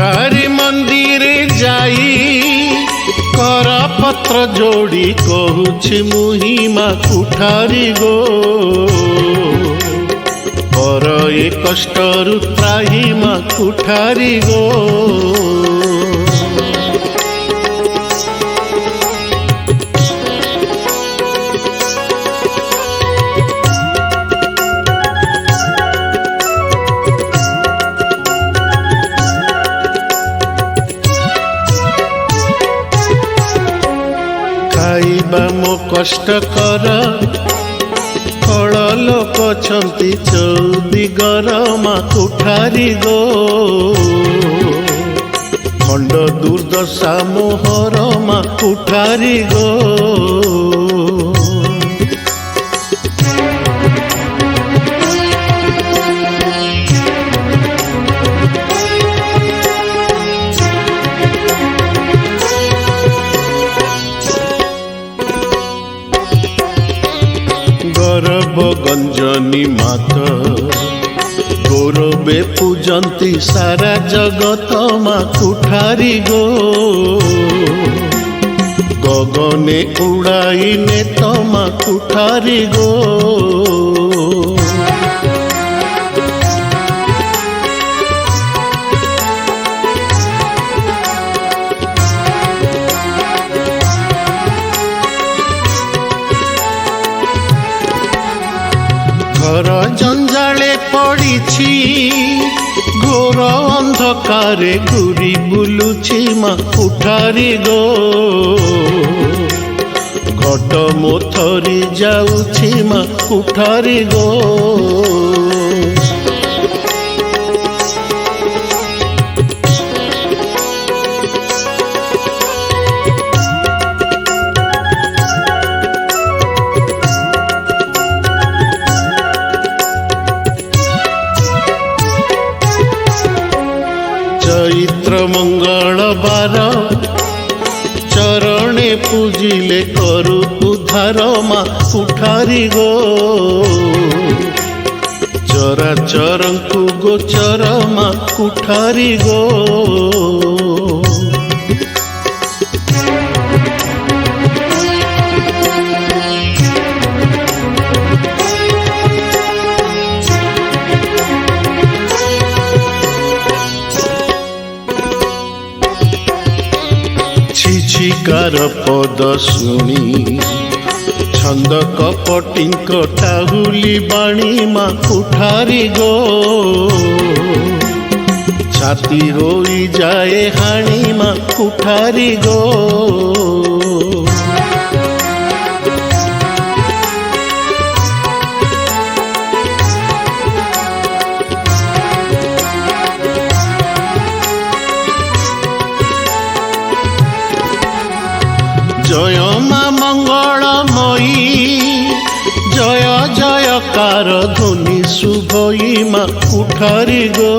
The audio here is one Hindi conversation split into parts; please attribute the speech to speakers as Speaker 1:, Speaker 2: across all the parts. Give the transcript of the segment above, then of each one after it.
Speaker 1: कुठारी मंदिर जाई कर पत्र जोड़ी कहूछि मुहिमा कुठारी गो पर ए कष्टरु त्राही मा कुठारी गो। खाइबा मो कष्ट कर फल लोक छंती चौदिगर मा कुठारी गो खंड दुर्दशा मोहर मा कुठारी गो। गर्भ गंजनी मात गौरवे पूजंती सारा जगत मा कुठारी गो गगने उड़ाई ने तमा कुठारी गो। घर जंजाले पड़ी घोर अंधकारे घूरी बुलुछि मा कुठारी गो घट मोथरी जाउछि मा कुठारी गो। चैत्र मंगलवार चरणे पूजिले करु उद्धार मा कुठारी गो चराचरंकु गोचर मा कुठारी गो। छिछिकार पद शुणी छंद कपटिंक टाहुली बाणी मा कुठारी गो छाती रोई जाए हाणी मा कुठारी गो। जय मां मंगलमयी जय जयकार ध्वनि शुभई मा कुठारी गो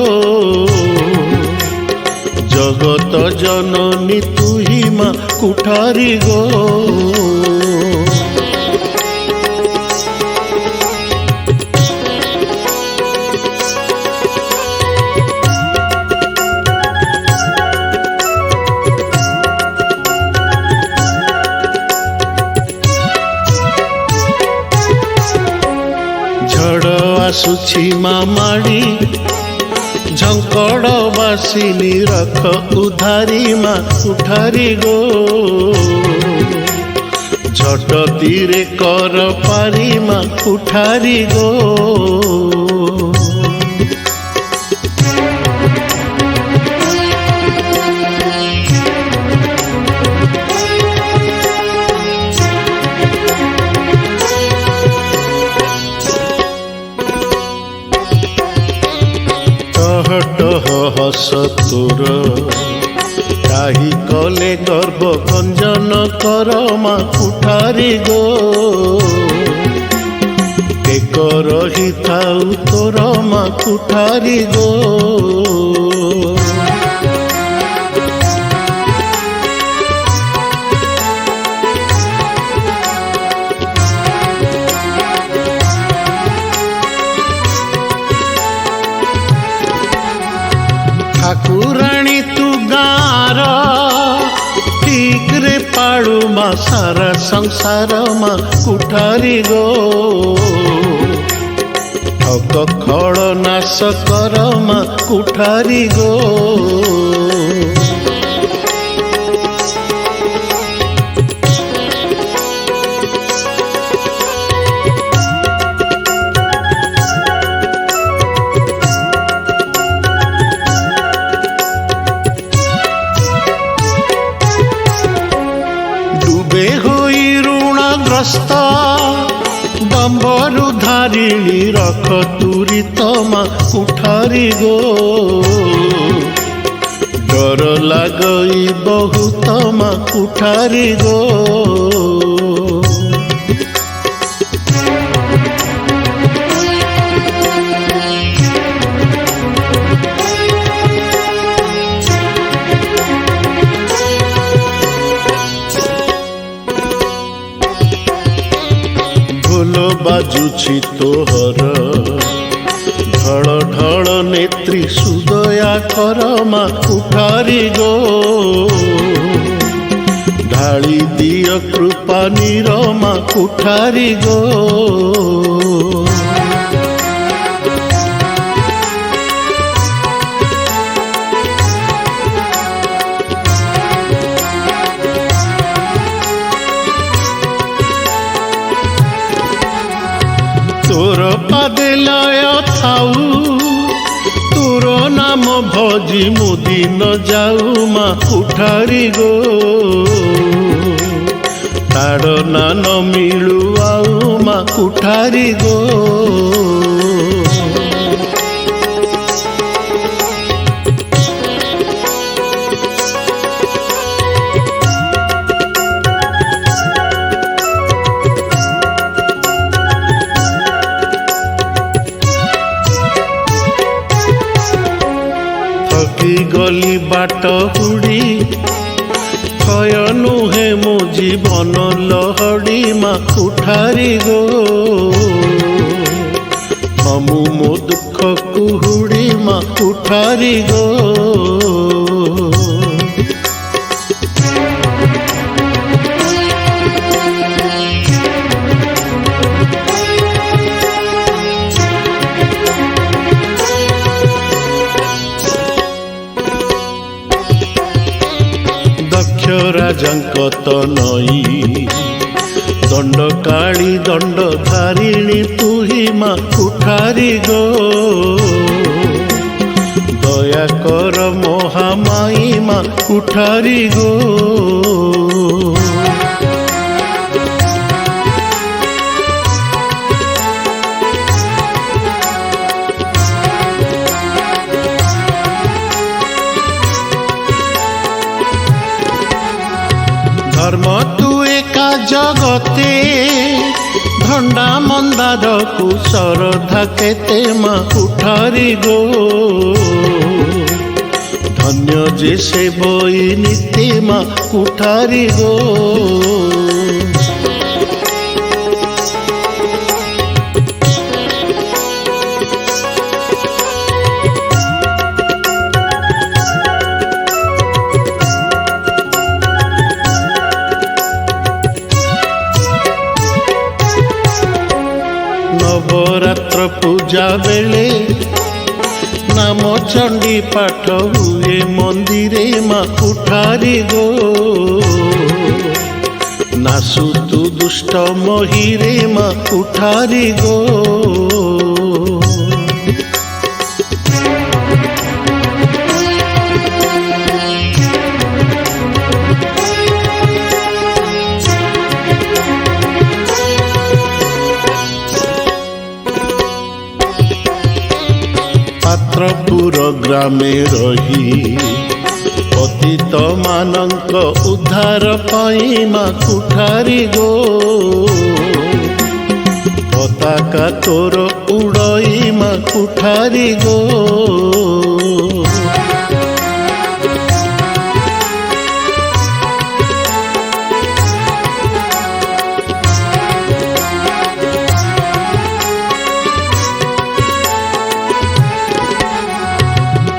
Speaker 1: जगत जननी तुही मा कुठारी गो। झड़ आसुछि मामाड़ी झंकड़ बासिनी रख उधारी मा कुठारी गो झट तीरे कर पारी मा कुठारी गो। हस तोर ताही कले गर्भ गंजन कर मा कुठारी गो एक रही थाउ तोर मा कुठारी गो। ठाकुराणी गाँर ठीक रे पाड़ू मा सारा संसार मा कुठारी गो ठग खड़ नाश कर मा कुठारी गो डूबे होई ऋणग्रस्त डम्बरु धारिणी रख तुरी तमा कुठारी गो डर लगई बहुत मा कुठारी गो ढोल बाजुछि तोहर ढळ ढळ नेत्री सुदया कर मा कुठारी गो ढाली दिय कृपा निरमा कुठारी गो तोर पादे लय थाऊ तोर नाम भजी मुदी न जाऊ मा कुठारी गो ताड़ ना न मिलू आऊ मा कुठारी गो गली बाट हुड़ी क्षय नुहे मो जीवन लहड़ी मा कुठारी गो हमु मो दुख कुहुड़ी मा कुठारी गो राजंक तनई दंड काली दंड धारिणी तुही मा कुठारी गो दया कर महामाई मा कुठारी गो धर्म तू एका जगते भंडा मंदार को श्रद्धा केते मा कुठारी गो धन्य जे से बई नीति मा कुठारी गो नवरात्र पूजा बेले नाम चंडी पाठ हुए मंदिरे मा कुठारी गो नासु तु दुष्ट महिरे मा कुठारी गो पात्रपुर ग्रामे रही पतित मानंक उद्धार पाई मा कुठारी गो पताका तोर उड़ई मा कुठारी गो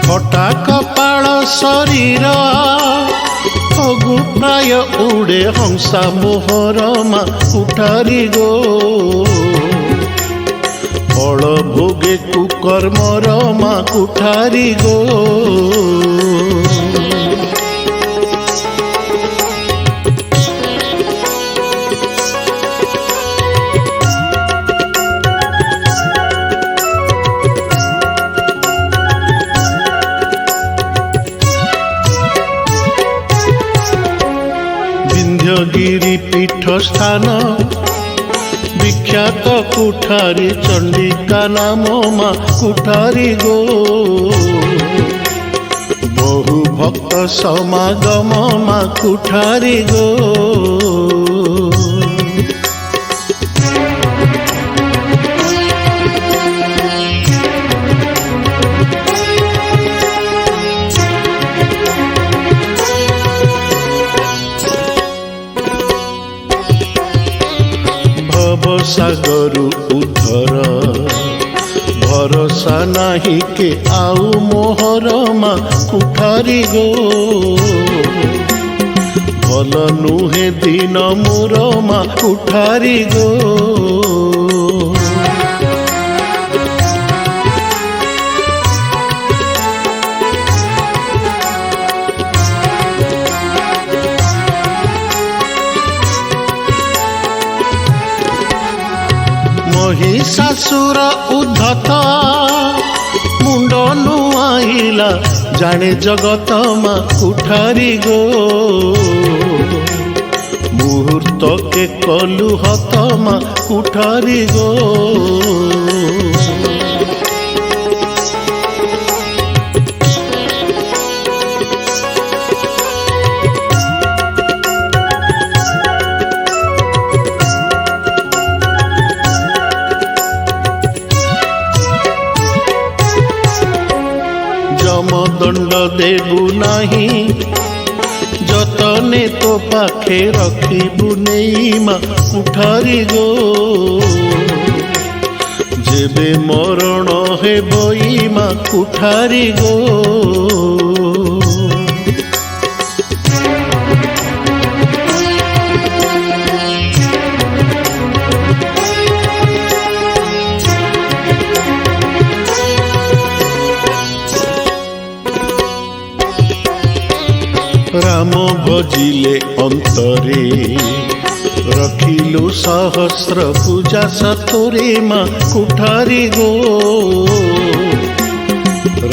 Speaker 1: फटा कपाळ शरीर फगु प्राय उड़े हंसा मोहर मा कुठारी गो फल भोगे कुकर्मर मा कुठारी गो विंध्यगिरी पीठ स्थान विख्यात कुठारी चंडिका नाम मा कुठारी गो बहु भक्त समागम मा कुठारी गो सागर उधर भरोसा नहीं के आउ मोहर मा कुठारी गो भल नुहे दिन मोर मा कुठारी गो महिषासुर उद्धत मुंड नुआइला जाने जगत मा कुठारी गो मुहूर्त के कलु हत मा कुठारी गो दंड देबु नहीं जतने तो पाखे रखिबु नहीं मा कुठारी गो जेबे मरण हे बई मा कुठारी गो राम भजिले अंतरे रखिलु सहस्र पूजा सतोरे मा कुठारी गो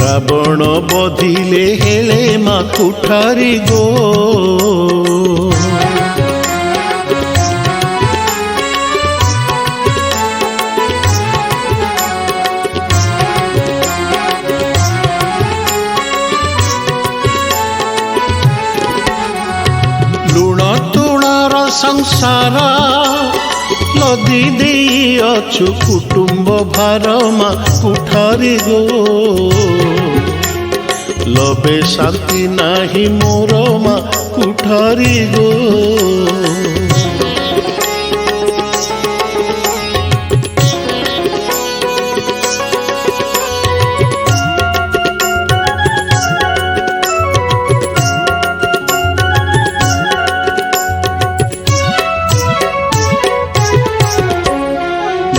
Speaker 1: रावण बधिले हेले मा कुठारी गो संसार लदी दे अछु कुटुंब भार मा कुठारी गो लबे शांति नाही मोर मा कुठारी गो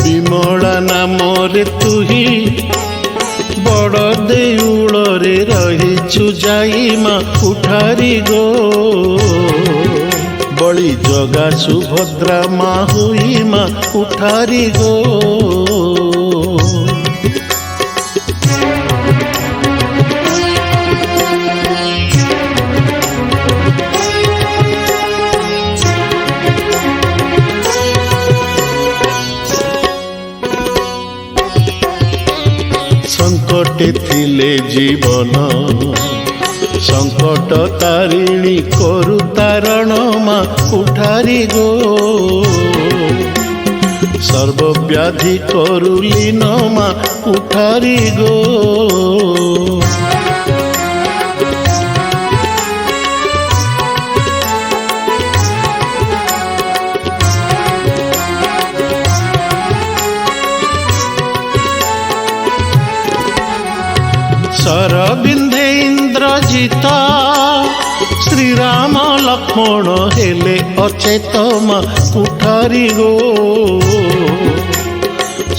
Speaker 1: विमला नाम रे तुही बड़ देउल रे रहिछु जाई मा कुठारी गो बड़ी जगा सुभद्रा मा हुई मा कुठारी गो संकटे थिले जीवन संकट तारिणी करु तारण मा कुठारी गो सर्वव्याधि करु लीन मा कुठारी गो सरबिंधे इंद्र ବିରଜିତା ଶ୍ରୀରାମ ଲକ୍ଷ୍ମଣ ହେଲେ ଅଚେତ ମା କୁଠାରୀ ଗୋ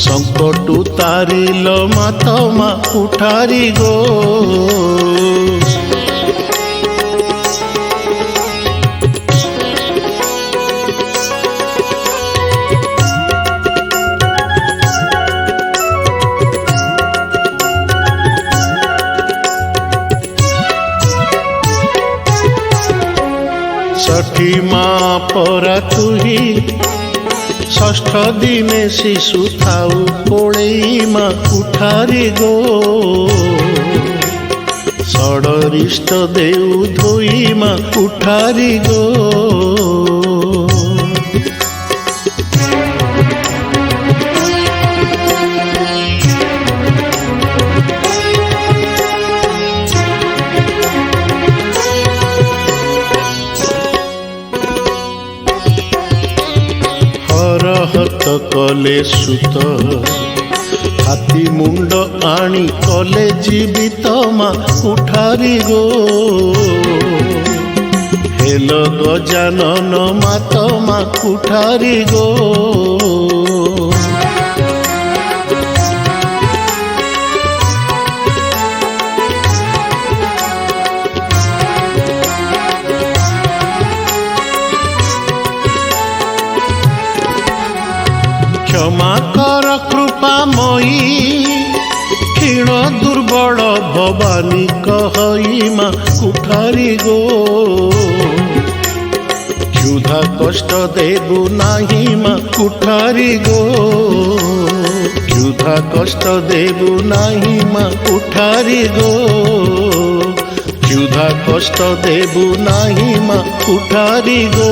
Speaker 1: ସଂକଟୁ ତାରିଲ ମାତ ମା କୁଠାରୀ ଗୋ षठी माँ परा तुही षष्ठ दिने शिशु थाऊ कोड़ई माँ कुठारी गो षडरिष्ट देव धोई माँ कुठारी गो हत कले सुत हाथी मुंड आनी कले जीवित मा कुठारी गो हेल गजानन मात मा कुठारी गो क्षमा कर कृपामयी क्षीण दुर्बल भवानी कहई मा कुठारी गो क्षुधा कष्ट देबु नाही मा कुठारी गो क्षुधा कष्ट देबु नाही मा कुठारी गो क्षुधा कष्ट देबु नाही मा कुठारी गो।